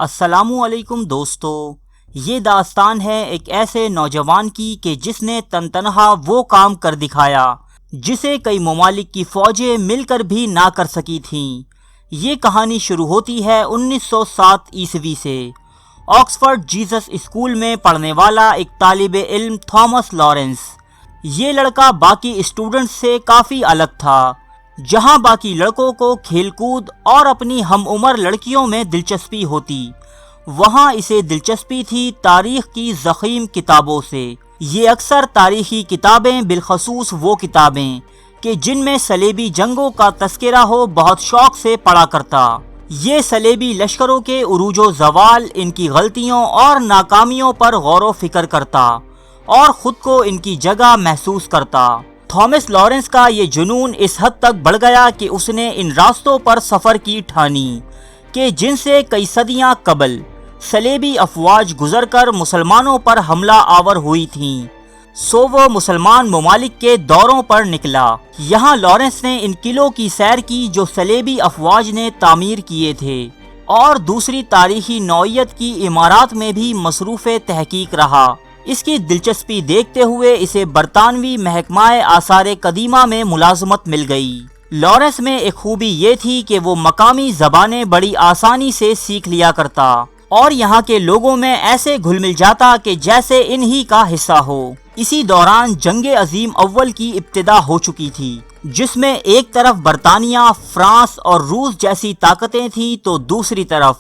السلام علیکم دوستو، یہ داستان ہے ایک ایسے نوجوان کی کہ جس نے تنہا وہ کام کر دکھایا جسے کئی ممالک کی فوجیں مل کر بھی نہ کر سکی تھیں۔ یہ کہانی شروع ہوتی ہے 1907 عیسوی سے۔ آکسفورڈ جیسس اسکول میں پڑھنے والا ایک طالب علم تھامس لارنس، یہ لڑکا باقی اسٹوڈنٹس سے کافی الگ تھا۔ جہاں باقی لڑکوں کو کھیل کود اور اپنی ہم عمر لڑکیوں میں دلچسپی ہوتی، وہاں اسے دلچسپی تھی تاریخ کی ضخیم کتابوں سے۔ یہ اکثر تاریخی کتابیں، بالخصوص وہ کتابیں کہ جن میں صلیبی جنگوں کا تذکرہ ہو، بہت شوق سے پڑھا کرتا۔ یہ صلیبی لشکروں کے عروج و زوال، ان کی غلطیوں اور ناکامیوں پر غور و فکر کرتا اور خود کو ان کی جگہ محسوس کرتا۔ تھامس لارنس کا یہ جنون اس حد تک بڑھ گیا کہ اس نے ان راستوں پر سفر کی ٹھانی کہ جن سے کئی صدیاں قبل صلیبی افواج گزر کر مسلمانوں پر حملہ آور ہوئی تھیں۔ سو وہ مسلمان ممالک کے دوروں پر نکلا۔ یہاں لارنس نے ان قلعوں کی سیر کی جو صلیبی افواج نے تعمیر کیے تھے، اور دوسری تاریخی نوعیت کی عمارات میں بھی مصروف تحقیق رہا۔ اس کی دلچسپی دیکھتے ہوئے اسے برطانوی محکمہ آثار قدیمہ میں ملازمت مل گئی۔ لارنس میں ایک خوبی یہ تھی کہ وہ مقامی زبانیں بڑی آسانی سے سیکھ لیا کرتا اور یہاں کے لوگوں میں ایسے گھل مل جاتا کہ جیسے انہی کا حصہ ہو۔ اسی دوران جنگ عظیم اول کی ابتدا ہو چکی تھی، جس میں ایک طرف برطانیہ، فرانس اور روس جیسی طاقتیں تھیں تو دوسری طرف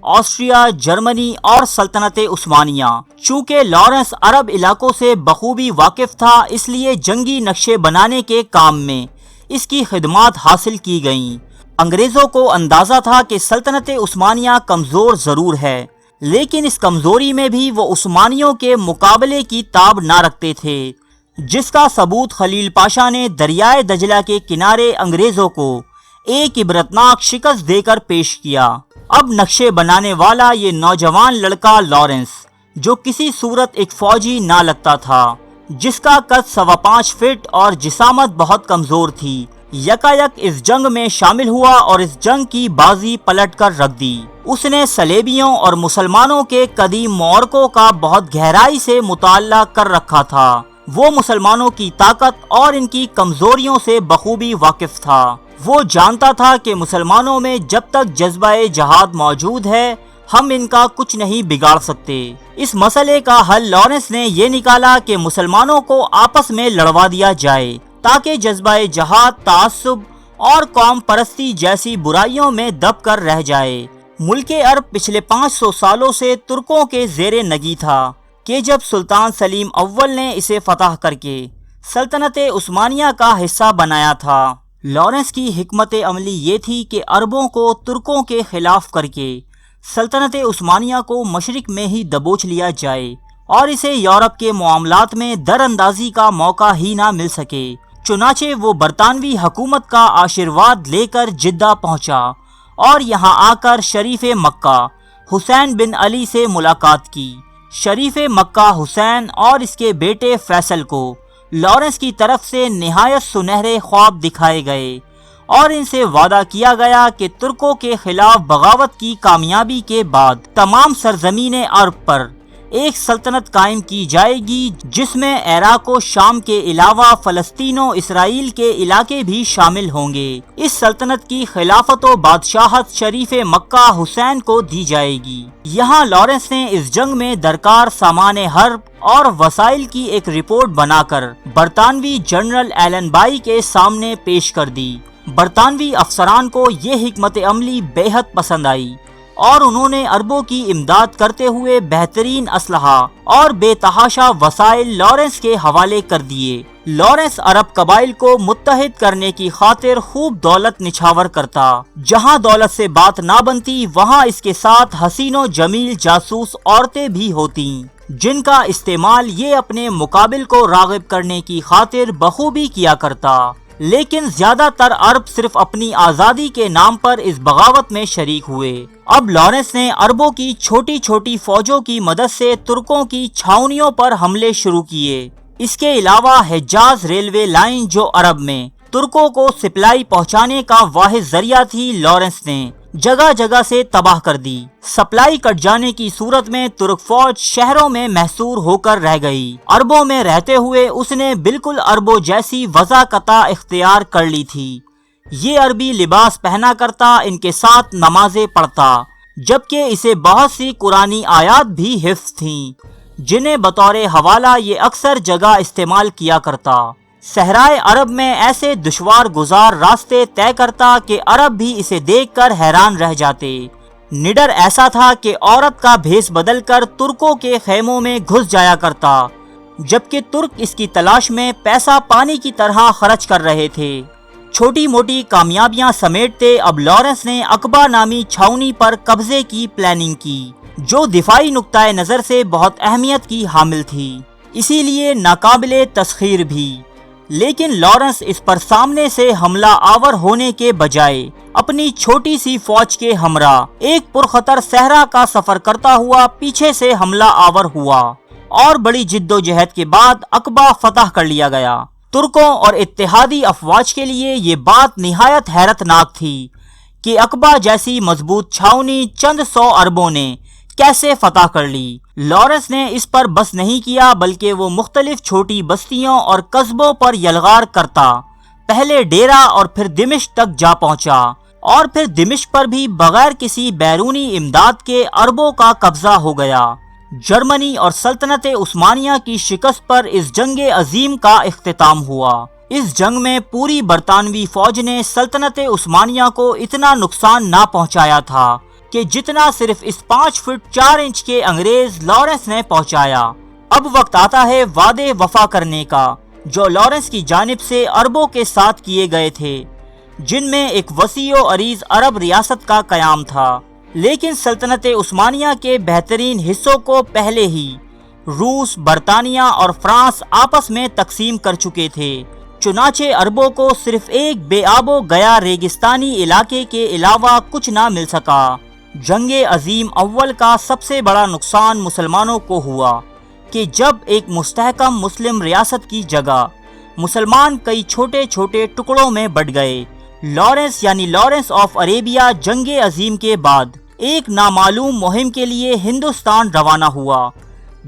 آسٹریا، جرمنی اور سلطنت عثمانیہ۔ چونکہ لارنس عرب علاقوں سے بخوبی واقف تھا، اس لیے جنگی نقشے بنانے کے کام میں اس کی خدمات حاصل کی گئیں۔ انگریزوں کو اندازہ تھا کہ سلطنت عثمانیہ کمزور ضرور ہے، لیکن اس کمزوری میں بھی وہ عثمانیوں کے مقابلے کی تاب نہ رکھتے تھے، جس کا ثبوت خلیل پاشا نے دریائے دجلہ کے کنارے انگریزوں کو ایک عبرتناک شکست دے کر پیش کیا۔ اب نقشے بنانے والا یہ نوجوان لڑکا لارنس، جو کسی صورت ایک فوجی نہ لگتا تھا، جس کا قد 5.25 فٹ اور جسامت بہت کمزور تھی، یکایک اس جنگ میں شامل ہوا اور اس جنگ کی بازی پلٹ کر رکھ دی۔ اس نے صلیبیوں اور مسلمانوں کے قدیم معرکوں کا بہت گہرائی سے مطالعہ کر رکھا تھا۔ وہ مسلمانوں کی طاقت اور ان کی کمزوریوں سے بخوبی واقف تھا۔ وہ جانتا تھا کہ مسلمانوں میں جب تک جذبہ جہاد موجود ہے، ہم ان کا کچھ نہیں بگاڑ سکتے۔ اس مسئلے کا حل لارنس نے یہ نکالا کہ مسلمانوں کو آپس میں لڑوا دیا جائے تاکہ جذبہ جہاد، تعصب اور قوم پرستی جیسی برائیوں میں دب کر رہ جائے۔ ملک عرب پچھلے 500 سالوں سے ترکوں کے زیر نگی تھا کہ جب سلطان سلیم اول نے اسے فتح کر کے سلطنت عثمانیہ کا حصہ بنایا تھا۔ لارنس کی حکمت عملی یہ تھی کہ عربوں کو ترکوں کے خلاف کر کے سلطنت عثمانیہ کو مشرق میں ہی دبوچ لیا جائے اور اسے یورپ کے معاملات میں در اندازی کا موقع ہی نہ مل سکے۔ چنانچہ وہ برطانوی حکومت کا آشیرواد لے کر جدہ پہنچا اور یہاں آ کر شریف مکہ حسین بن علی سے ملاقات کی۔ شریف مکہ حسین اور اس کے بیٹے فیصل کو لارنس کی طرف سے نہایت سنہرے خواب دکھائے گئے اور ان سے وعدہ کیا گیا کہ ترکوں کے خلاف بغاوت کی کامیابی کے بعد تمام سرزمین عرب پر ایک سلطنت قائم کی جائے گی، جس میں عراق و شام کے علاوہ فلسطین و اسرائیل کے علاقے بھی شامل ہوں گے۔ اس سلطنت کی خلافت و بادشاہت شریف مکہ حسین کو دی جائے گی۔ یہاں لارنس نے اس جنگ میں درکار سامان حرب اور وسائل کی ایک رپورٹ بنا کر برطانوی جنرل ایلن بائی کے سامنے پیش کر دی۔ برطانوی افسران کو یہ حکمت عملی بے حد پسند آئی اور انہوں نے عربوں کی امداد کرتے ہوئے بہترین اسلحہ اور بے تحاشا وسائل لارنس کے حوالے کر دیے۔ لارنس عرب قبائل کو متحد کرنے کی خاطر خوب دولت نچھاور کرتا۔ جہاں دولت سے بات نہ بنتی، وہاں اس کے ساتھ حسین و جمیل جاسوس عورتیں بھی ہوتیں، جن کا استعمال یہ اپنے مقابل کو راغب کرنے کی خاطر بخوبی کیا کرتا۔ لیکن زیادہ تر عرب صرف اپنی آزادی کے نام پر اس بغاوت میں شریک ہوئے۔ اب لارنس نے عربوں کی چھوٹی چھوٹی فوجوں کی مدد سے ترکوں کی چھاؤنیوں پر حملے شروع کیے۔ اس کے علاوہ حجاز ریلوے لائن جو عرب میں ترکوں کو سپلائی پہنچانے کا واحد ذریعہ تھی، لارنس نے جگہ جگہ سے تباہ کر دی۔ سپلائی کٹ جانے کی صورت میں ترک فوج شہروں میں محصور ہو کر رہ گئی۔ عربوں میں رہتے ہوئے اس نے بالکل عربوں جیسی وضاقتہ اختیار کر لی تھی۔ یہ عربی لباس پہنا کرتا، ان کے ساتھ نمازیں پڑھتا، جبکہ اسے بہت سی قرآنی آیات بھی حفظ تھیں، جنہیں بطور حوالہ یہ اکثر جگہ استعمال کیا کرتا۔ صحرائے عرب میں ایسے دشوار گزار راستے طے کرتا کہ عرب بھی اسے دیکھ کر حیران رہ جاتے۔ نڈر ایسا تھا کہ عورت کا بھیس بدل کر ترکوں کے خیموں میں گھس جایا کرتا، جبکہ ترک اس کی تلاش میں پیسہ پانی کی طرح خرچ کر رہے تھے۔ چھوٹی موٹی کامیابیاں سمیٹتے اب لارنس نے عقبہ نامی چھاؤنی پر قبضے کی پلاننگ کی، جو دفاعی نقطۂ نظر سے بہت اہمیت کی حامل تھی، اسی لیے ناقابل تسخیر بھی۔ لیکن لارنس اس پر سامنے سے حملہ آور ہونے کے بجائے اپنی چھوٹی سی فوج کے ہمراہ ایک پرخطر صحرا کا سفر کرتا ہوا پیچھے سے حملہ آور ہوا، اور بڑی جد و جہد کے بعد عقبہ فتح کر لیا گیا۔ ترکوں اور اتحادی افواج کے لیے یہ بات نہایت حیرت ناک تھی کہ عقبہ جیسی مضبوط چھاؤنی چند 100 عربوں نے کیسے فتح کر لی۔ لارنس نے اس پر بس نہیں کیا، بلکہ وہ مختلف چھوٹی بستیوں اور قصبوں پر یلغار کرتا، پہلے ڈیرہ اور پھر دمشق تک جا پہنچا، اور پھر دمشق پر بھی بغیر کسی بیرونی امداد کے عربوں کا قبضہ ہو گیا۔ جرمنی اور سلطنت عثمانیہ کی شکست پر اس جنگ عظیم کا اختتام ہوا۔ اس جنگ میں پوری برطانوی فوج نے سلطنت عثمانیہ کو اتنا نقصان نہ پہنچایا تھا کہ جتنا صرف اس 5 فٹ 4 انچ کے انگریز لارنس نے پہنچایا۔ اب وقت آتا ہے وعدے وفا کرنے کا، جو لارنس کی جانب سے عربوں کے ساتھ کیے گئے تھے، جن میں ایک وسیع و عریض عرب ریاست کا قیام تھا۔ لیکن سلطنت عثمانیہ کے بہترین حصوں کو پہلے ہی روس، برطانیہ اور فرانس آپس میں تقسیم کر چکے تھے، چنانچہ عربوں کو صرف ایک بے آب و گیا ریگستانی علاقے کے علاوہ کچھ نہ مل سکا۔ جنگ عظیم اول کا سب سے بڑا نقصان مسلمانوں کو ہوا کہ جب ایک مستحکم مسلم ریاست کی جگہ مسلمان کئی چھوٹے چھوٹے ٹکڑوں میں بٹ گئے۔ لارنس یعنی لارنس آف عربیہ جنگ عظیم کے بعد ایک نامعلوم مہم کے لیے ہندوستان روانہ ہوا،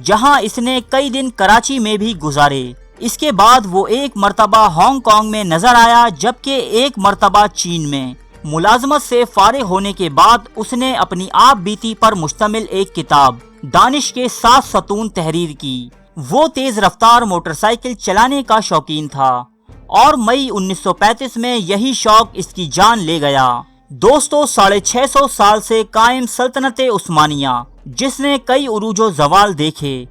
جہاں اس نے کئی دن کراچی میں بھی گزارے۔ اس کے بعد وہ ایک مرتبہ ہانگ کانگ میں نظر آیا، جبکہ ایک مرتبہ چین میں۔ ملازمت سے فارغ ہونے کے بعد اس نے اپنی آپ بیتی پر مشتمل ایک کتاب دانش کے 7 ستون تحریر کی۔ وہ تیز رفتار موٹر سائیکل چلانے کا شوقین تھا، اور مئی 1935 میں یہی شوق اس کی جان لے گیا۔ دوستو، 650 سال سے قائم سلطنت عثمانیہ، جس نے کئی عروج و زوال دیکھے،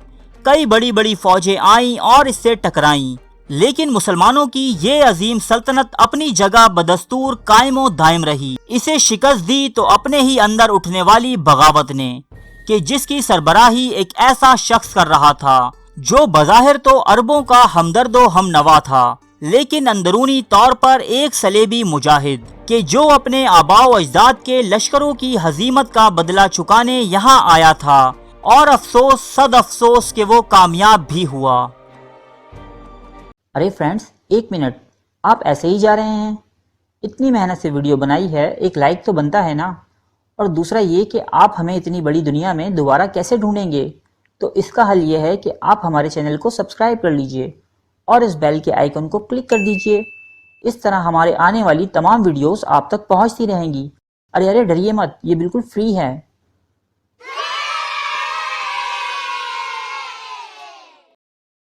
کئی بڑی بڑی فوجیں آئیں اور اس سے ٹکرائیں، لیکن مسلمانوں کی یہ عظیم سلطنت اپنی جگہ بدستور قائم و دائم رہی۔ اسے شکست دی تو اپنے ہی اندر اٹھنے والی بغاوت نے، کہ جس کی سربراہی ایک ایسا شخص کر رہا تھا جو بظاہر تو عربوں کا ہمدرد و ہم نوا تھا، لیکن اندرونی طور پر ایک صلیبی مجاہد، کہ جو اپنے آباء و اجداد کے لشکروں کی ہزیمت کا بدلہ چکانے یہاں آیا تھا، اور افسوس صد افسوس کہ وہ کامیاب بھی ہوا۔ ارے فرینڈز، 1 منٹ، آپ ایسے ہی جا رہے ہیں؟ اتنی محنت سے ویڈیو بنائی ہے، ایک لائک تو بنتا ہے نا؟ اور دوسرا یہ کہ آپ ہمیں اتنی بڑی دنیا میں دوبارہ کیسے ڈھونڈیں گے؟ تو اس کا حل یہ ہے کہ آپ ہمارے چینل کو سبسکرائب کر لیجئے اور اس بیل کے آئیکن کو کلک کر دیجئے۔ اس طرح ہمارے آنے والی تمام ویڈیوز آپ تک پہنچتی رہیں گی۔ ارے ڈریے مت، یہ بالکل فری ہے۔